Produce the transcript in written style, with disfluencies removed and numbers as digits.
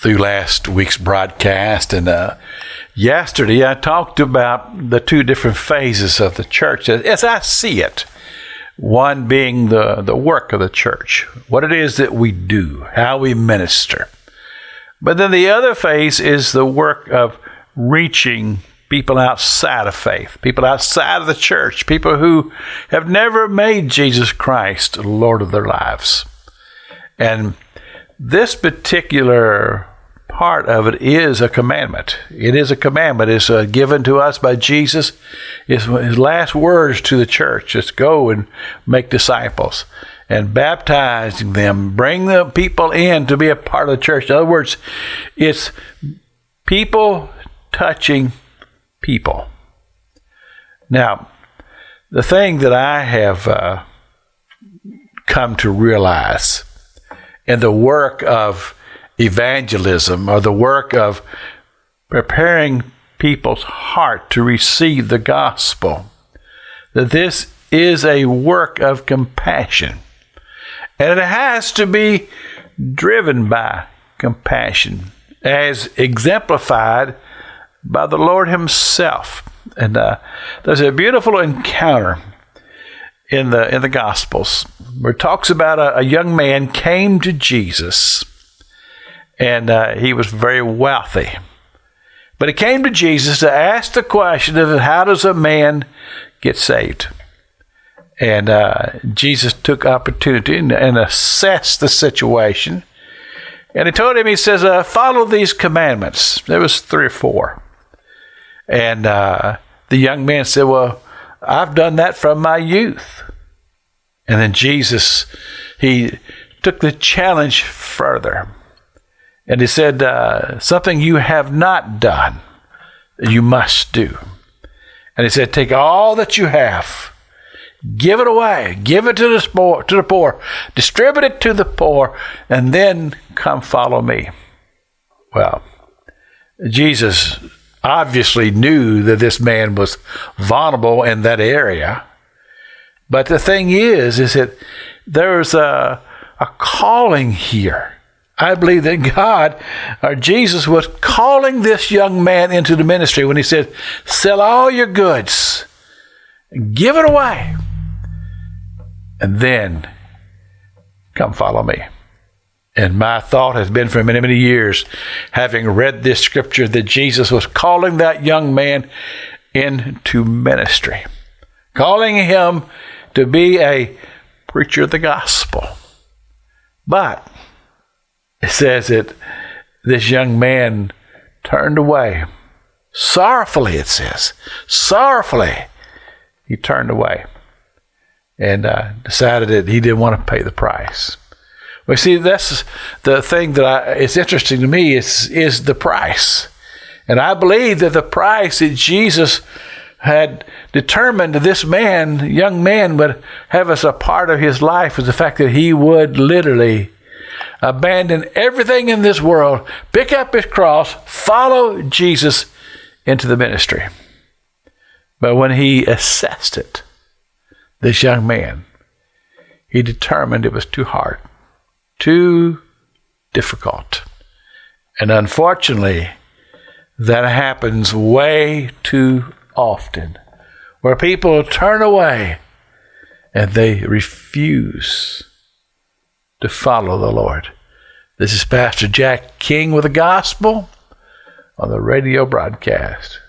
through last week's broadcast. And yesterday I talked about the two different phases of the church as I see it. One being the work of the church, what it is that we do, how we minister. But then the other phase is the work of reaching people outside of faith, people outside of the church, people who have never made Jesus Christ Lord of their lives. And this particular part of it is a commandment. It is a commandment. It's given to us by Jesus. It's his last words to the church. It's go and make disciples and baptizing them, bring the people in to be a part of the church. In other words, it's people touching people. Now, the thing that I have come to realize in the work of evangelism, or the work of preparing people's heart to receive the gospel, that this is a work of compassion. And it has to be driven by compassion, as exemplified by the Lord himself. And there's a beautiful encounter in the Gospels where it talks about a young man came to Jesus, and he was very wealthy. But he came to Jesus to ask the question of how does a man get saved? And Jesus took opportunity and assessed the situation. And he told him, he says, follow these commandments. There was 3 or 4. And the young man said, well, I've done that from my youth. And then Jesus, he took the challenge further. And he said, something you have not done, you must do. And he said, take all that you have, give it away, give it to the poor, distribute it to the poor, and then come follow me. Well, Jesus obviously knew that this man was vulnerable in that area. But the thing is that there's a calling here. I believe that God, or Jesus, was calling this young man into the ministry when he said, sell all your goods, give it away, and then come follow me. And my thought has been for many, many years, having read this scripture, that Jesus was calling that young man into ministry, calling him to be a preacher of the gospel. But it says that this young man turned away. Sorrowfully, it says. Sorrowfully, he turned away and decided that he didn't want to pay the price. Well, see, that's the thing that it's interesting to me is the price. And I believe that the price that Jesus had determined this young man would have as a part of his life was the fact that he would literally abandon everything in this world, pick up his cross, follow Jesus into the ministry. But when he assessed it, this young man, he determined it was too hard, too difficult. And unfortunately, that happens way too often, where people turn away and they refuse to follow the Lord. This is Pastor Jack King with the gospel on the radio broadcast.